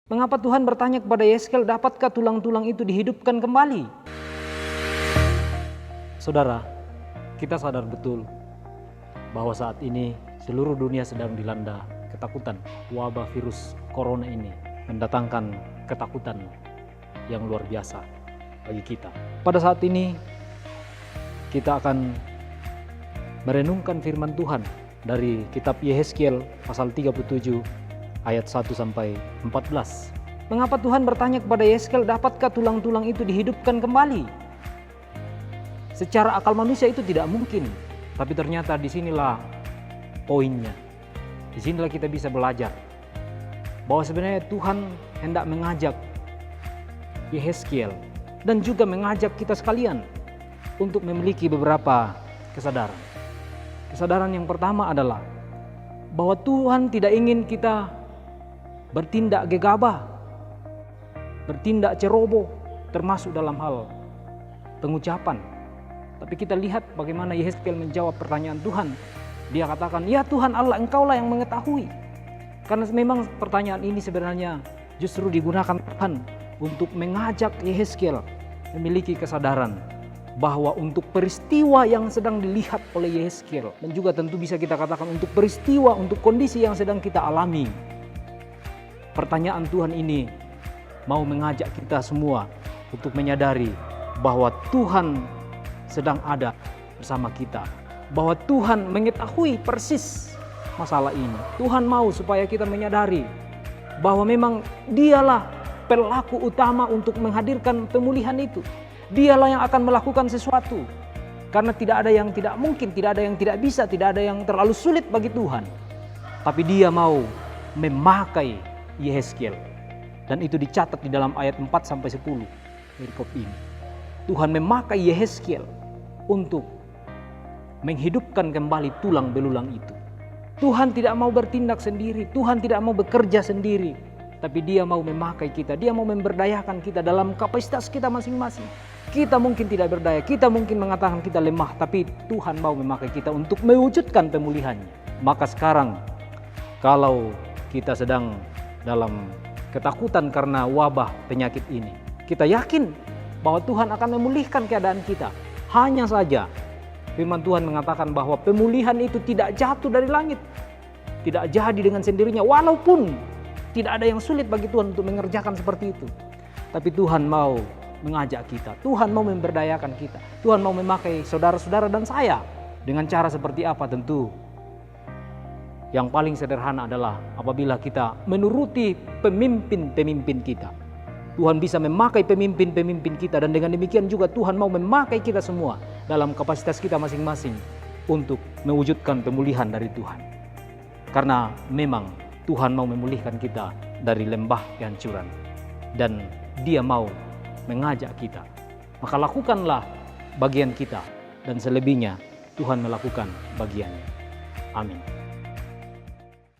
Mengapa Tuhan bertanya kepada Yeskel, dapatkah tulang-tulang itu dihidupkan kembali? Saudara, kita sadar betul bahwa saat ini seluruh dunia sedang dilanda ketakutan. Wabah virus corona ini mendatangkan ketakutan yang luar biasa bagi kita. Pada saat ini kita akan merenungkan firman Tuhan dari kitab Yehezkiel pasal 37 ayat 1 sampai 14. Mengapa Tuhan bertanya kepada Yeskel, dapatkah tulang-tulang itu dihidupkan kembali? Secara akal manusia itu tidak mungkin, tapi ternyata disinilah poinnya. Disinilah kita bisa belajar bahwa sebenarnya Tuhan hendak mengajak Yehezkiel dan juga mengajak kita sekalian untuk memiliki beberapa kesadaran. Kesadaran yang pertama adalah bahwa Tuhan tidak ingin kita bertindak gegabah, bertindak ceroboh, termasuk dalam hal pengucapan. Tapi kita lihat bagaimana Yehezkiel menjawab pertanyaan Tuhan. Dia katakan, ya Tuhan Allah, Engkaulah yang mengetahui. Karena memang pertanyaan ini sebenarnya justru digunakan Tuhan untuk mengajak Yehezkiel memiliki kesadaran bahwa untuk peristiwa yang sedang dilihat oleh Yehezkiel, dan juga tentu bisa kita katakan untuk peristiwa, untuk kondisi yang sedang kita alami, pertanyaan Tuhan ini mau mengajak kita semua untuk menyadari bahwa Tuhan sedang ada bersama kita. Bahwa Tuhan mengetahui persis masalah ini. Tuhan mau supaya kita menyadari bahwa memang Dialah pelaku utama untuk menghadirkan pemulihan itu. Dialah yang akan melakukan sesuatu. Karena tidak ada yang tidak mungkin, tidak ada yang tidak bisa, tidak ada yang terlalu sulit bagi Tuhan. Tapi Dia mau memakai Yehezkiel, dan itu dicatat di dalam ayat 4-10 perikop ini. Tuhan memakai Yehezkiel untuk menghidupkan kembali tulang belulang itu. Tuhan tidak mau bertindak sendiri, Tuhan tidak mau bekerja sendiri, tapi Dia mau memakai kita, Dia mau memberdayakan kita dalam kapasitas kita masing-masing. Kita mungkin tidak berdaya, kita mungkin mengatakan kita lemah, tapi Tuhan mau memakai kita untuk mewujudkan pemulihannya. Maka sekarang kalau kita sedang dalam ketakutan karena wabah penyakit ini, kita yakin bahwa Tuhan akan memulihkan keadaan kita. Hanya saja firman Tuhan mengatakan bahwa pemulihan itu tidak jatuh dari langit, tidak jadi dengan sendirinya, walaupun tidak ada yang sulit bagi Tuhan untuk mengerjakan seperti itu. Tapi Tuhan mau mengajak kita, Tuhan mau memberdayakan kita, Tuhan mau memakai saudara-saudara dan saya. Dengan cara seperti apa? Tentu yang paling sederhana adalah apabila kita menuruti pemimpin-pemimpin kita. Tuhan bisa memakai pemimpin-pemimpin kita, dan dengan demikian juga Tuhan mau memakai kita semua dalam kapasitas kita masing-masing untuk mewujudkan pemulihan dari Tuhan. Karena memang Tuhan mau memulihkan kita dari lembah kehancuran, dan Dia mau mengajak kita. Maka lakukanlah bagian kita, dan selebihnya Tuhan melakukan bagiannya. Amin.